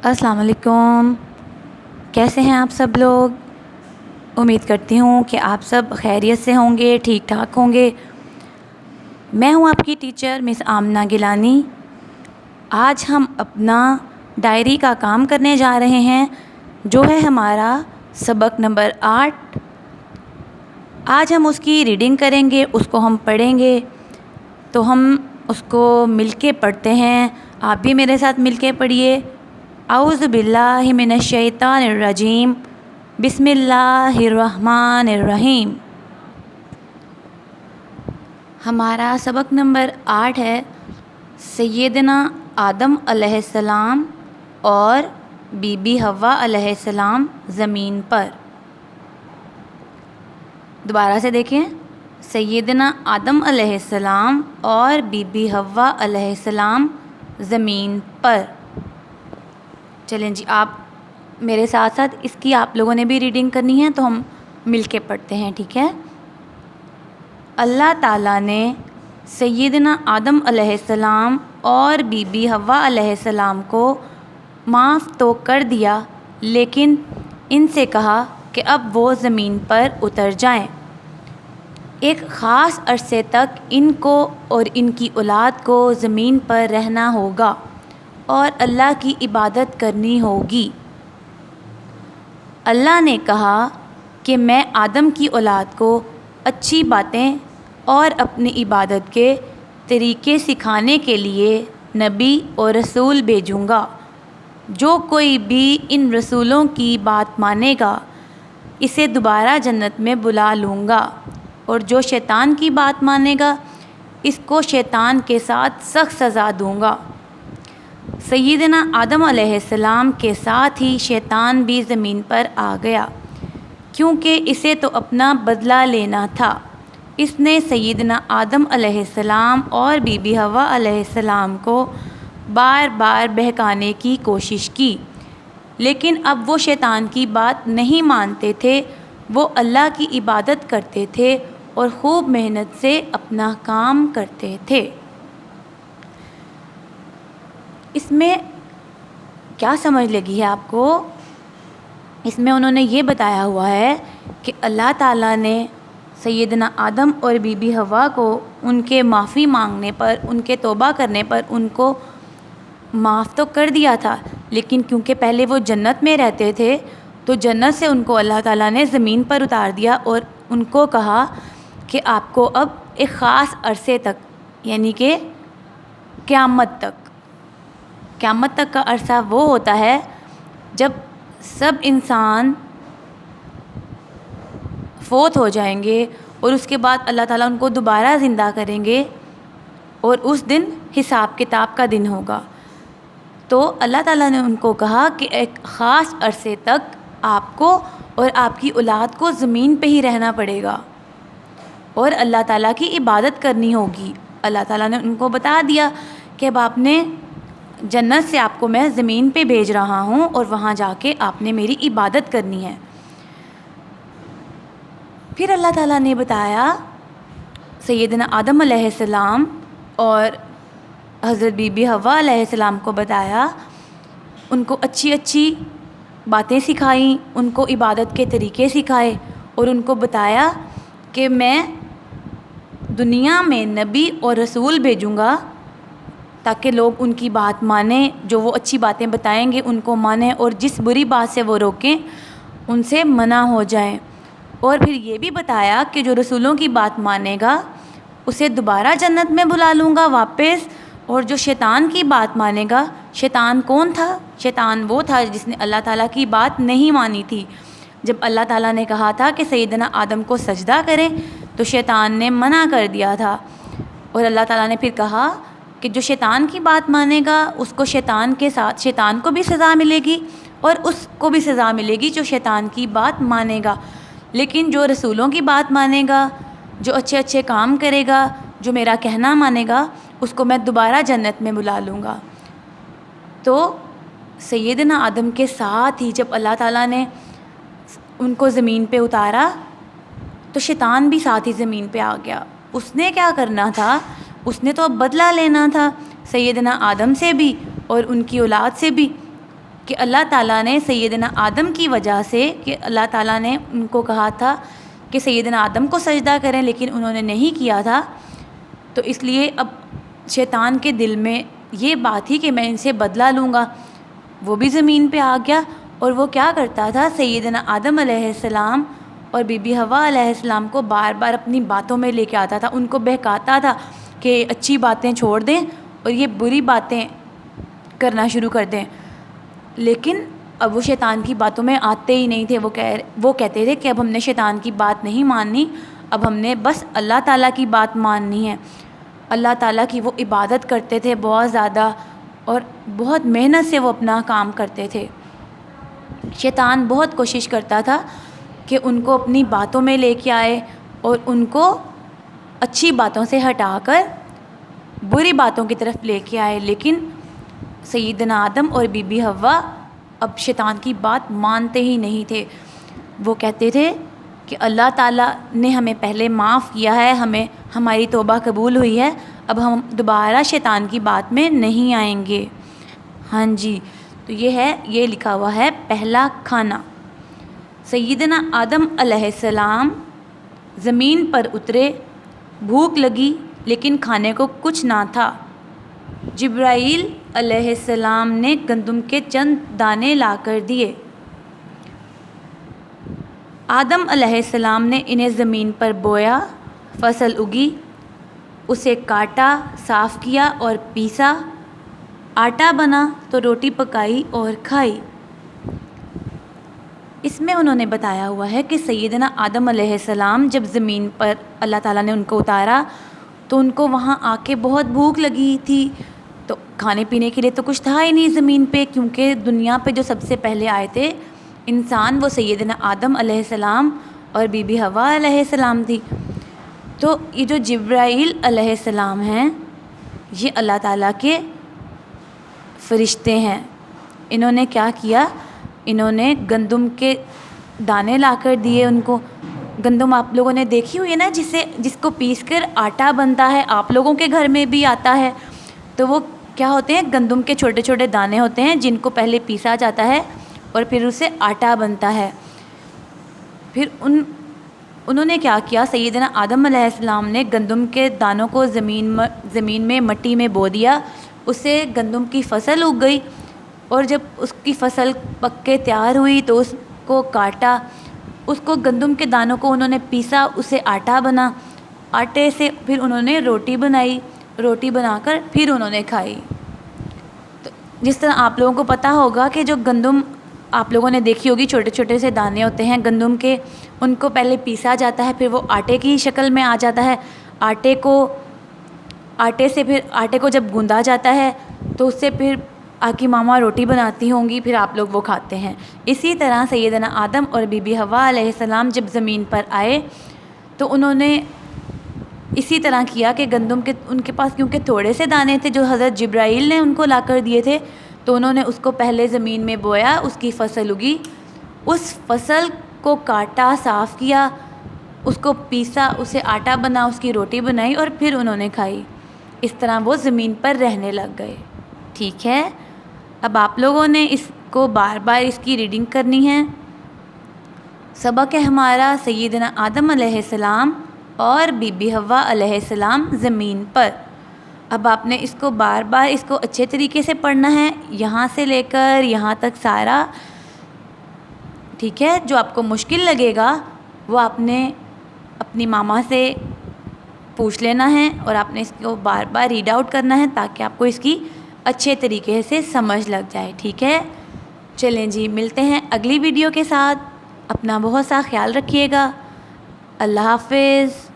السلام علیکم، کیسے ہیں آپ سب لوگ؟ امید کرتی ہوں کہ آپ سب خیریت سے ہوں گے، ٹھیک ٹھاک ہوں گے۔ میں ہوں آپ کی ٹیچر مس آمنہ گیلانی۔ آج ہم اپنا ڈائری کا کام کرنے جا رہے ہیں، جو ہے ہمارا سبق نمبر 8۔ آج ہم اس کی ریڈنگ کریں گے، اس کو ہم پڑھیں گے، تو ہم اس کو مل کے پڑھتے ہیں۔ آپ بھی میرے ساتھ مل کے پڑھیے۔ اعوذ باللہ من الشیطان الرجیم، بسم اللہ الرحمن الرحیم۔ ہمارا سبق نمبر 8 ہے سیدنا آدم علیہ السلام اور بی بی حوا علیہ السلام زمین پر۔ دوبارہ سے دیکھیں، سیدنا آدم علیہ السلام اور بی بی حوا علیہ السلام زمین پر۔ چلیں جی، آپ میرے ساتھ ساتھ اس کی آپ لوگوں نے بھی ریڈنگ کرنی ہے، تو ہم مل کے پڑھتے ہیں، ٹھیک ہے؟ اللہ تعالیٰ نے سیدنا آدم علیہ السلام اور بی بی حوا علیہ السلام کو معاف تو کر دیا، لیکن ان سے کہا کہ اب وہ زمین پر اتر جائیں۔ ایک خاص عرصے تک ان کو اور ان کی اولاد کو زمین پر رہنا ہوگا اور اللہ کی عبادت کرنی ہوگی۔ اللہ نے کہا کہ میں آدم کی اولاد کو اچھی باتیں اور اپنی عبادت کے طریقے سکھانے کے لیے نبی اور رسول بھیجوں گا۔ جو کوئی بھی ان رسولوں کی بات مانے گا، اسے دوبارہ جنت میں بلا لوں گا، اور جو شیطان کی بات مانے گا، اس کو شیطان کے ساتھ سخت سزا دوں گا۔ سیدنا آدم علیہ السلام کے ساتھ ہی شیطان بھی زمین پر آ گیا، کیونکہ اسے تو اپنا بدلہ لینا تھا۔ اس نے سیدنا آدم علیہ السلام اور بی بی حوا علیہ السلام کو بار بار بہکانے کی کوشش کی، لیکن اب وہ شیطان کی بات نہیں مانتے تھے۔ وہ اللہ کی عبادت کرتے تھے اور خوب محنت سے اپنا کام کرتے تھے۔ اس میں کیا سمجھ لگی ہے آپ کو؟ اس میں انہوں نے یہ بتایا ہوا ہے کہ اللہ تعالیٰ نے سیدنا آدم اور بی بی حوا کو ان کے معافی مانگنے پر، ان کے توبہ کرنے پر ان کو معاف تو کر دیا تھا، لیکن کیونکہ پہلے وہ جنت میں رہتے تھے، تو جنت سے ان کو اللہ تعالیٰ نے زمین پر اتار دیا اور ان کو کہا کہ آپ کو اب ایک خاص عرصے تک، یعنی کہ قیامت تک کا عرصہ وہ ہوتا ہے جب سب انسان فوت ہو جائیں گے، اور اس کے بعد اللہ تعالیٰ ان کو دوبارہ زندہ کریں گے، اور اس دن حساب کتاب کا دن ہوگا۔ تو اللہ تعالیٰ نے ان کو کہا کہ ایک خاص عرصے تک آپ کو اور آپ کی اولاد کو زمین پہ ہی رہنا پڑے گا اور اللہ تعالیٰ کی عبادت کرنی ہوگی۔ اللہ تعالیٰ نے ان کو بتا دیا کہ اب آپ نے جنت سے آپ کو میں زمین پہ بھیج رہا ہوں، اور وہاں جا کے آپ نے میری عبادت کرنی ہے۔ پھر اللہ تعالیٰ نے بتایا سیدنا آدم علیہ السلام اور حضرت بی بی حوا علیہ السلام کو بتایا، ان کو اچھی اچھی باتیں سکھائیں، ان کو عبادت کے طریقے سکھائے، اور ان کو بتایا کہ میں دنیا میں نبی اور رسول بھیجوں گا تاکہ لوگ ان کی بات مانیں، جو وہ اچھی باتیں بتائیں گے ان کو مانیں، اور جس بری بات سے وہ روکیں ان سے منع ہو جائیں۔ اور پھر یہ بھی بتایا کہ جو رسولوں کی بات مانے گا اسے دوبارہ جنت میں بلا لوں گا واپس، اور جو شیطان کی بات مانے گا، شیطان کون تھا؟ شیطان وہ تھا جس نے اللہ تعالیٰ کی بات نہیں مانی تھی۔ جب اللہ تعالیٰ نے کہا تھا کہ سیدنا آدم کو سجدہ کریں، تو شیطان نے منع کر دیا تھا، اور اللہ تعالیٰ نے پھر کہا کہ جو شیطان کی بات مانے گا اس کو شیطان کے ساتھ، شیطان کو بھی سزا ملے گی اور اس کو بھی سزا ملے گی جو شیطان کی بات مانے گا، لیکن جو رسولوں کی بات مانے گا، جو اچھے اچھے کام کرے گا، جو میرا کہنا مانے گا، اس کو میں دوبارہ جنت میں بلا لوں گا۔ تو سیدنا آدم کے ساتھ ہی جب اللہ تعالیٰ نے ان کو زمین پہ اتارا، تو شیطان بھی ساتھ ہی زمین پہ آ گیا۔ اس نے کیا کرنا تھا؟ اس نے تو اب بدلہ لینا تھا۔ سیدنا آدم سے بھی اور ان کی اولاد سے بھی کہ اللہ تعالیٰ نے سیدنا آدم کی وجہ سے، کہ اللہ تعالیٰ نے ان کو کہا تھا کہ سیدنا آدم کو سجدہ کریں لیکن انہوں نے نہیں کیا تھا، تو اس لیے اب شیطان کے دل میں یہ بات تھی کہ میں ان سے بدلہ لوں گا۔ وہ بھی زمین پہ آ گیا اور وہ کیا کرتا تھا، سیدنا آدم علیہ السلام اور بی بی حوا علیہ السلام کو بار بار اپنی باتوں میں لے کے آتا تھا، ان کو بہکاتا تھا کہ اچھی باتیں چھوڑ دیں اور یہ بری باتیں کرنا شروع کر دیں، لیکن اب وہ شیطان کی باتوں میں آتے ہی نہیں تھے۔ وہ کہتے تھے کہ اب ہم نے شیطان کی بات نہیں ماننی، اب ہم نے بس اللہ تعالیٰ کی بات ماننی ہے۔ اللہ تعالیٰ کی وہ عبادت کرتے تھے بہت زیادہ، اور بہت محنت سے وہ اپنا کام کرتے تھے۔ شیطان بہت کوشش کرتا تھا کہ ان کو اپنی باتوں میں لے کے آئے اور ان کو اچھی باتوں سے ہٹا کر بری باتوں کی طرف لے کے آئے، لیکن سیدنا آدم اور بی بی حوا اب شیطان کی بات مانتے ہی نہیں تھے۔ وہ کہتے تھے کہ اللہ تعالیٰ نے ہمیں پہلے معاف کیا ہے، ہمیں ہماری توبہ قبول ہوئی ہے، اب ہم دوبارہ شیطان کی بات میں نہیں آئیں گے۔ ہاں جی، تو یہ لکھا ہوا ہے پہلا کھانا۔ سیدنا آدم علیہ السلام زمین پر اترے، بھوک لگی لیکن کھانے کو کچھ نہ تھا۔ جبرائیل علیہ السلام نے گندم کے چند دانے لا کر دیے۔ آدم علیہ السلام نے انہیں زمین پر بویا، فصل اگی، اسے کاٹا، صاف کیا اور پیسا، آٹا بنا تو روٹی پکائی اور کھائی۔ اس میں انہوں نے بتایا ہوا ہے کہ سیدنا آدم علیہ السلام جب زمین پر اللہ تعالیٰ نے ان کو اتارا تو ان کو وہاں آ کے بہت بھوک لگی تھی، تو کھانے پینے کے لیے تو کچھ تھا ہی نہیں زمین پہ، کیونکہ دنیا پہ جو سب سے پہلے آئے تھے انسان وہ سیدنا آدم علیہ السلام اور بی بی حوا علیہ السلام تھی۔ تو یہ جو جبرائیل علیہ السلام ہیں یہ اللہ تعالیٰ کے فرشتے ہیں۔ انہوں نے کیا کیا، انہوں نے گندم کے دانے لا کر دیے ان کو۔ گندم آپ لوگوں نے دیکھی ہوئی ہے نا، جس کو پیس کر آٹا بنتا ہے، آپ لوگوں کے گھر میں بھی آتا ہے، تو وہ کیا ہوتے ہیں، گندم کے چھوٹے چھوٹے دانے ہوتے ہیں جن کو پہلے پیسا جاتا ہے اور پھر اسے آٹا بنتا ہے۔ پھر انہوں نے کیا کیا، سیدنا آدم علیہ السلام نے گندم کے دانوں کو زمین میں مٹی میں بو دیا، اس سے گندم کی فصل اگ گئی، اور جب اس کی فصل پک کے تیار ہوئی تو اس کو کاٹا، اس کو گندم کے دانوں کو انہوں نے پیسا، اسے آٹا بنا، آٹے سے پھر انہوں نے روٹی بنائی، روٹی بنا کر پھر انہوں نے کھائی۔ تو جس طرح آپ لوگوں کو پتہ ہوگا کہ جو گندم آپ لوگوں نے دیکھی ہوگی چھوٹے چھوٹے سے دانے ہوتے ہیں گندم کے، ان کو پہلے پیسا جاتا ہے، پھر وہ آٹے کی شکل میں آ جاتا ہے، آٹے کو جب گوندا جاتا ہے تو اس سے پھر آپ کی ماما روٹی بناتی ہوں گی، پھر آپ لوگ وہ کھاتے ہیں۔ اسی طرح سیدنا آدم اور بی بی حوا علیہ السلام جب زمین پر آئے تو انہوں نے اسی طرح کیا کہ گندم کے ان کے پاس کیونکہ تھوڑے سے دانے تھے جو حضرت جبرائیل نے ان کو لا کر دیے تھے، تو انہوں نے اس کو پہلے زمین میں بویا، اس کی فصل اگی، اس فصل کو کاٹا، صاف کیا، اس کو پیسا، اسے آٹا بنا، اس کی روٹی بنائی اور پھر انہوں نے کھائی۔ اس طرح وہ زمین پر رہنے لگ گئے۔ ٹھیک ہے، اب آپ لوگوں نے اس کو بار بار اس کی ریڈنگ کرنی ہے۔ سبق ہے ہمارا سیدنا آدم علیہ السلام اور بی بی حوا علیہ السلام زمین پر۔ اب آپ نے اس کو بار بار اس کو اچھے طریقے سے پڑھنا ہے، یہاں سے لے کر یہاں تک سارا۔ ٹھیک ہے، جو آپ کو مشکل لگے گا وہ آپ نے اپنی ماما سے پوچھ لینا ہے اور آپ نے اس کو بار بار ریڈ آؤٹ کرنا ہے تاکہ آپ کو اس کی اچھے طریقے سے سمجھ لگ جائے۔ ٹھیک ہے، چلیں جی، ملتے ہیں اگلی ویڈیو کے ساتھ۔ اپنا بہت سا خیال رکھیے گا۔ اللہ حافظ۔